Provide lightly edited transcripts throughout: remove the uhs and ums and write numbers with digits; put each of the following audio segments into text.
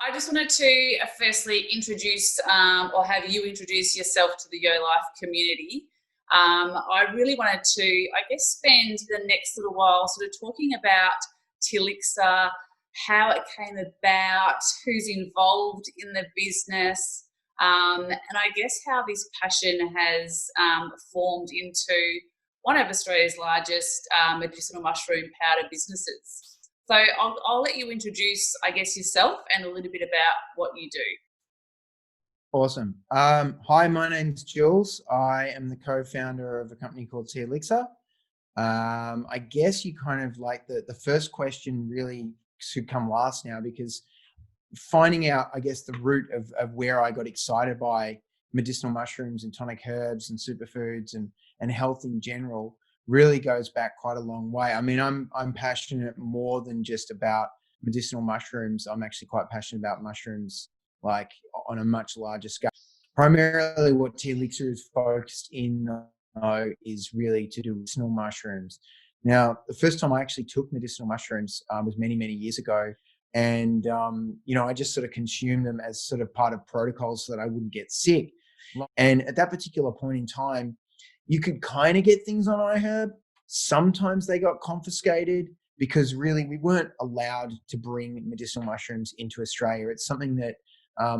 I just wanted to firstly introduce or have you introduce yourself to the Yo Life community. I really wanted to, I guess, spend the next little while sort of talking about Tilixa, how it came about, who's involved in the business, and I guess how this passion has formed into one of Australia's largest medicinal mushroom powder businesses. So I'll let you introduce, I guess, yourself and a little bit about what you do. Awesome. Hi, my name's Jules. I am the co-founder of a company called Tilixa. I guess you kind of like the first question really should come last now, because finding out, I guess, the root of where I got excited by medicinal mushrooms and tonic herbs and superfoods and health in general really goes back quite a long way. I mean, I'm passionate more than just about medicinal mushrooms. I'm actually quite passionate about mushrooms like on a much larger scale. Primarily what Tilixa is focused in is really to do with medicinal mushrooms. Now, the first time I actually took medicinal mushrooms was many, many years ago. And, I just sort of consumed them as sort of part of protocols so that I wouldn't get sick. And at that particular point in time, you could kind of get things on iHerb. Sometimes they got confiscated because really we weren't allowed to bring medicinal mushrooms into Australia. It's something that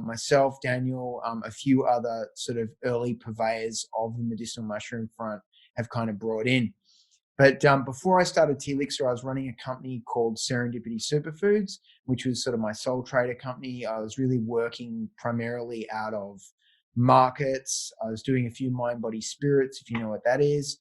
myself, Daniel, a few other sort of early purveyors of the medicinal mushroom front have kind of brought in. But before I started Tilixa, I was running a company called Serendipity Superfoods, which was sort of my sole trader company. I was really working primarily out of markets. I was doing a few Mind Body Spirits, if you know what that is,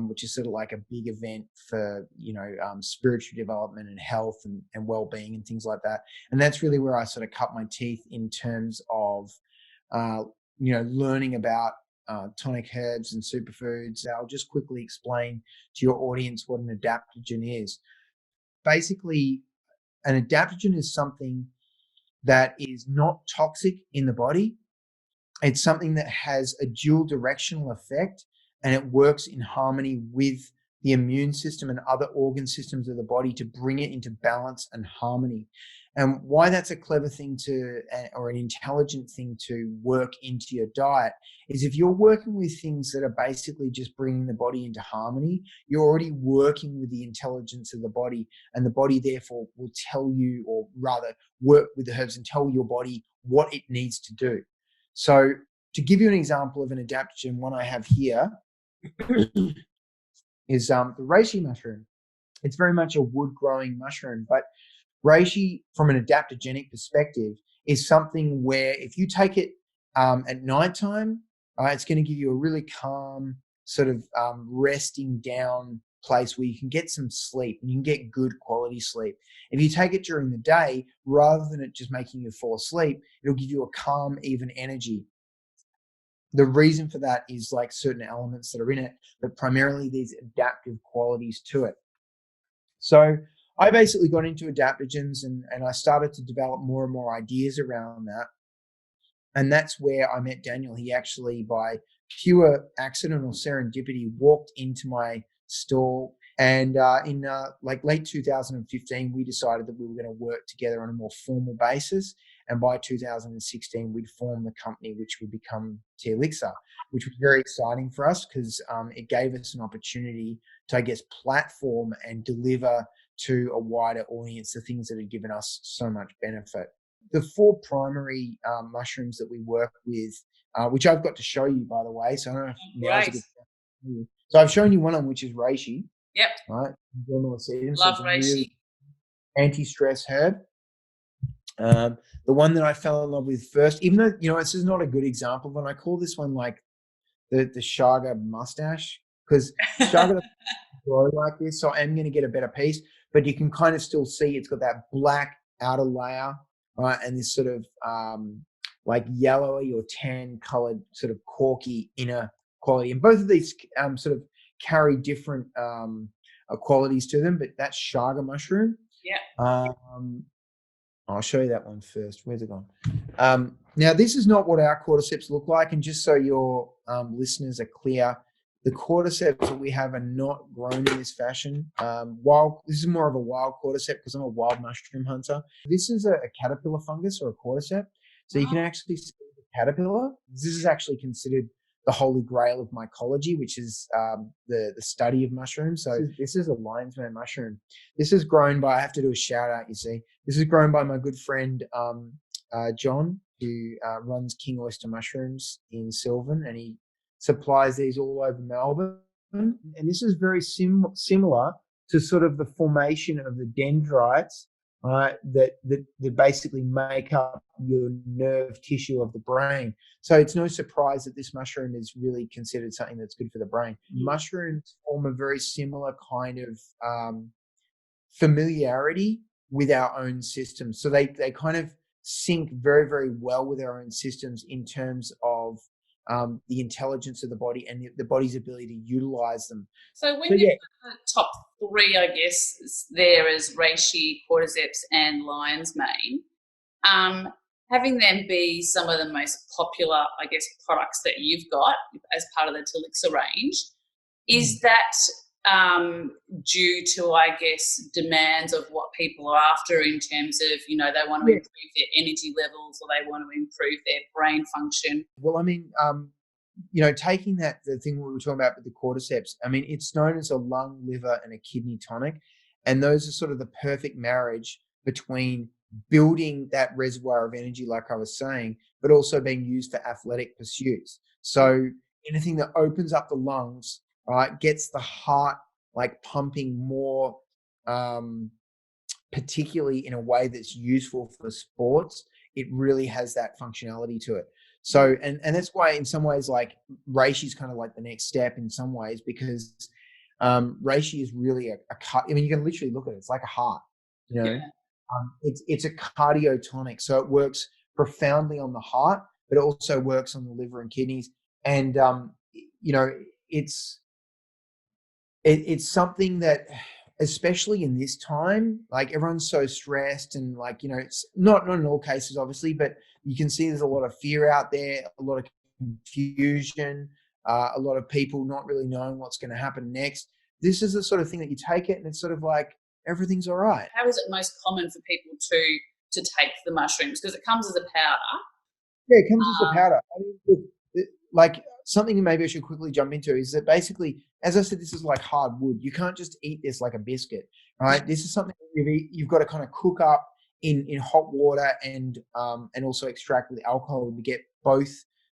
which is sort of like a big event for, spiritual development and health and well-being and things like that. And that's really where I sort of cut my teeth in terms of, learning about tonic herbs and superfoods. I'll just quickly explain to your audience what an adaptogen is. Basically, an adaptogen is something that is not toxic in the body. It's something that has a dual directional effect, and it works in harmony with the immune system and other organ systems of the body to bring it into balance and harmony. And why that's a clever thing or an intelligent thing to work into your diet is if you're working with things that are basically just bringing the body into harmony, you're already working with the intelligence of the body, and the body therefore will tell you, or rather work with the herbs and tell your body what it needs to do. So to give you an example of an adaptogen, one I have here is the reishi mushroom. It's very much a wood-growing mushroom, but reishi, from an adaptogenic perspective, is something where if you take it at nighttime, it's going to give you a really calm, sort of resting down place where you can get some sleep and you can get good quality sleep. If you take it during the day, rather than it just making you fall asleep, it'll give you a calm, even energy. The reason for that is like certain elements that are in it, but primarily these adaptive qualities to it. So I basically got into adaptogens and I started to develop more and more ideas around that. And that's where I met Daniel. He actually, by pure accident or serendipity, walked into my store. And in late 2015, we decided that we were going to work together on a more formal basis. And by 2016, we'd formed the company, which would become Tilixa, which was very exciting for us because it gave us an opportunity to, I guess, platform and deliver to a wider audience the things that had given us so much benefit. The four primary mushrooms that we work with, which I've got to show you, by the way. So I don't know if now's a good time. So I've shown you one of them, which is reishi. Yep. Right. Love reishi. Really anti-stress herb. The one that I fell in love with first, even though, this is not a good example, but I call this one like the Chaga mustache, because Chaga doesn't grow like this. So I'm going to get a better piece, but you can kind of still see it's got that black outer layer, right? And this sort of like yellowy or tan colored sort of corky inner quality. And both of these sort of carry different qualities to them, but that's Chaga mushroom. Yeah. I'll show you that one first. Where's it gone? Now, this is not what our cordyceps look like. And just so your listeners are clear, The cordyceps that we have are not grown in this fashion. This is more of a wild cordyceps because I'm a wild mushroom hunter. This is a caterpillar fungus or a cordyceps. So you can actually see the caterpillar. This is actually considered the holy grail of mycology, which is the study of mushrooms. So this is a lion's mane mushroom. This is grown by, I have to do a shout out, you see. This is grown by my good friend John, who runs King Oyster Mushrooms in Sylvan, and he supplies these all over Melbourne. And this is very similar to sort of the formation of the dendrites that basically make up your nerve tissue of the brain. So it's no surprise that this mushroom is really considered something that's good for the brain. Mushrooms form a very similar kind of familiarity with our own systems. So they kind of sync very, very well with our own systems in terms of the intelligence of the body and the body's ability to utilize them. So when you put the top three, I guess, there is reishi, cordyceps, and lion's mane, having them be some of the most popular, I guess, products that you've got as part of the Telixa range, is that due to, I guess, demands of what people are after in terms of, you know, they want to improve their energy levels or they want to improve their brain function? Well, I mean, you know, taking the thing we were talking about with the cordyceps, I mean, it's known as a lung, liver, and a kidney tonic. And those are sort of the perfect marriage between building that reservoir of energy, like I was saying, but also being used for athletic pursuits. So anything that opens up the lungs, right, gets the heart like pumping more, particularly in a way that's useful for sports. It really has that functionality to it. So, and that's why in some ways, like reishi is kind of like the next step in some ways, because reishi is really a cut. I mean, you can literally look at it. It's like a heart, you know. It's a cardiotonic, so it works profoundly on the heart, but it also works on the liver and kidneys. And you know, it's something that, especially in this time, like everyone's so stressed and like, you know, it's not in all cases, obviously, but you can see there's a lot of fear out there, a lot of confusion, a lot of people not really knowing what's going to happen next. This is the sort of thing that you take it and it's sort of like everything's all right. How is it most common for people to take the mushrooms? Because it comes as a powder. Yeah, it comes as a powder. I mean, like something maybe I should quickly jump into is that basically, as I said, this is like hard wood. You can't just eat this like a biscuit, right? This is something you've got to kind of cook up in hot water and also extract with alcohol to get both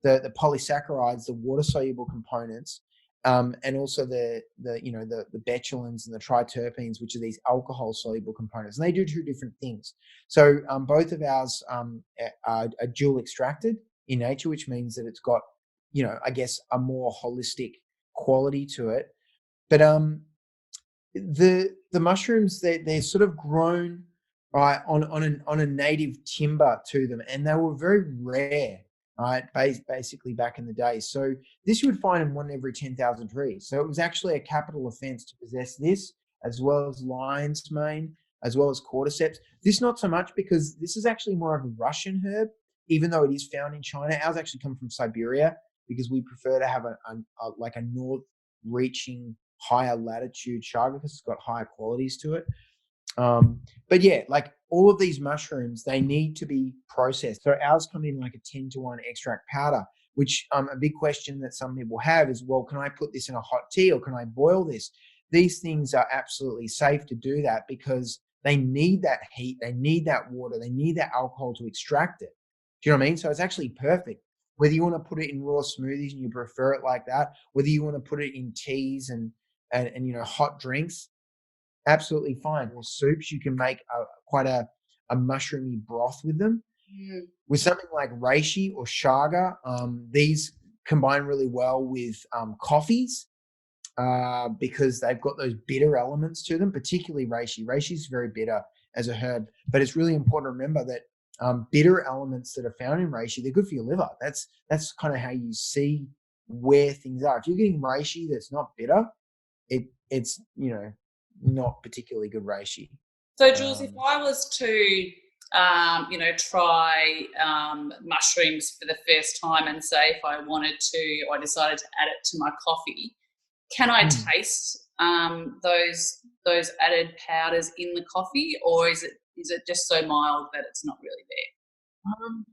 the polysaccharides, the water soluble components, and also the betulins and the triterpenes, which are these alcohol soluble components, and they do two different things. So both of ours are dual extracted in nature, which means that it's got, you know, I guess a more holistic quality to it. But the mushrooms, they're sort of grown right on a native timber to them, and they were very rare, right? Basically back in the day. So this you would find in 1 every 10,000 trees. So it was actually a capital offense to possess this, as well as lion's mane, as well as cordyceps. This not so much, because this is actually more of a Russian herb, even though it is found in China. Ours actually come from Siberia because we prefer to have a north-reaching, higher latitude chaga because it's got higher qualities to it. But yeah, like all of these mushrooms, they need to be processed. So ours come in like a 10-to-1 extract powder, which a big question that some people have is, well, can I put this in a hot tea or can I boil this? These things are absolutely safe to do that because they need that heat, they need that water, they need that alcohol to extract it. Do you know what I mean? So it's actually perfect. Whether you want to put it in raw smoothies and you prefer it like that, whether you want to put it in teas and you know, hot drinks, absolutely fine. Or soups, you can make quite a mushroomy broth with them. With something like reishi or chaga, these combine really well with coffees because they've got those bitter elements to them, particularly reishi. Reishi is very bitter as a herb, but it's really important to remember that bitter elements that are found in reishi, they're good for your liver. That's kind of how you see where things are. If you're getting reishi that's not bitter, it's, you know, not particularly good reishi. So Jules, if I was to you know, try mushrooms for the first time and say if I wanted to, or I decided to add it to my coffee, can I Mm. taste those added powders in the coffee, or is it just so mild that it's not really there? Um,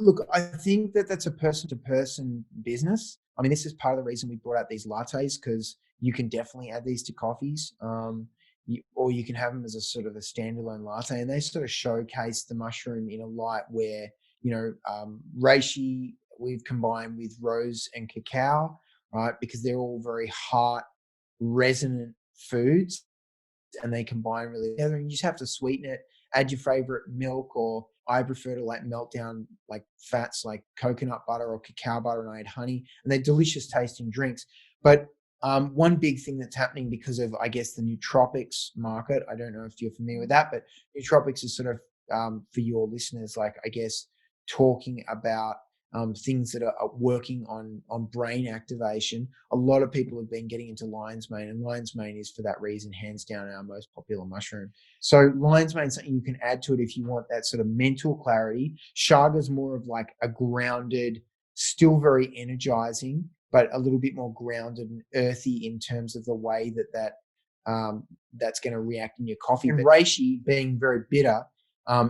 Look, I think that that's a person-to-person business. I mean, this is part of the reason we brought out these lattes, because you can definitely add these to coffees, or you can have them as a sort of a standalone latte, and they sort of showcase the mushroom in a light where, reishi we've combined with rose and cacao, right? Because they're all very heart resonant foods, and they combine really together, and you just have to sweeten it, add your favorite milk, or I prefer to like melt down like fats like coconut butter or cacao butter, and I add honey, and they're delicious tasting drinks. But one big thing that's happening because of, I guess, the nootropics market, I don't know if you're familiar with that, but nootropics is sort of, for your listeners, like, I guess, talking about things that are working on brain activation. A lot of people have been getting into lion's mane, and lion's mane is, for that reason, hands down our most popular mushroom. So lion's mane is something you can add to it if you want that sort of mental clarity. Chaga is more of like a grounded, still very energizing, but a little bit more grounded and earthy in terms of the way that's going to react in your coffee. And reishi, being very bitter,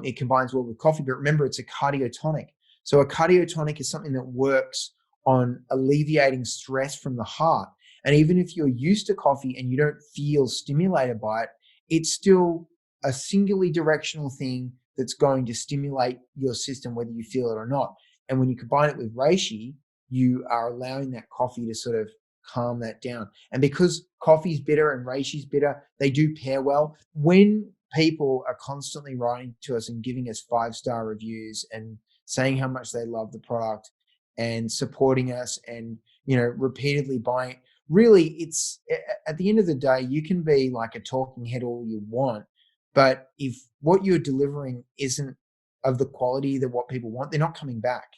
it combines well with coffee. But remember, it's a cardiotonic. So a cardiotonic is something that works on alleviating stress from the heart. And even if you're used to coffee and you don't feel stimulated by it, it's still a singularly directional thing that's going to stimulate your system, whether you feel it or not. And when you combine it with reishi, you are allowing that coffee to sort of calm that down. And because coffee's bitter and reishi's bitter, they do pair well. When people are constantly writing to us and giving us 5-star reviews and saying how much they love the product and supporting us and, repeatedly buying, really, it's, at the end of the day, you can be like a talking head all you want, but if what you're delivering isn't of the quality that what people want, they're not coming back.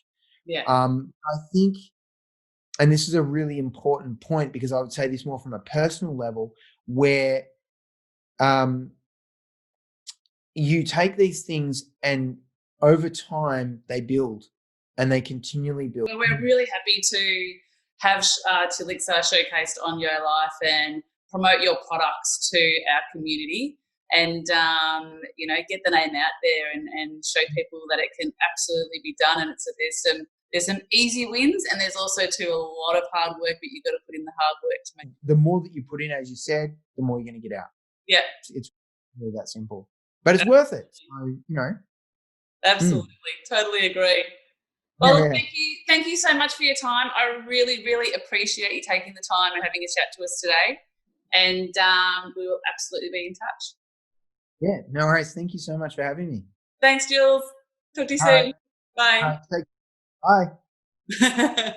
Yeah. I think, and this is a really important point, because I would say this more from a personal level, where you take these things and over time they build, and they continually build. Well, we're really happy to have Tilixa showcased on Yo Life and promote your products to our community, and get the name out there and show people that it can absolutely be done. And there's some easy wins, and there's also a lot of hard work, but you've got to put in the hard work to make. The more that you put in, as you said, the more you're going to get out. Yeah, it's really that simple, but it's worth it. So, absolutely, totally agree. Well, thank you so much for your time. I really, really appreciate you taking the time and having a chat to us today. And we will absolutely be in touch. Yeah, no worries. Thank you so much for having me. Thanks, Jules. Talk to you soon. Bye. Bye.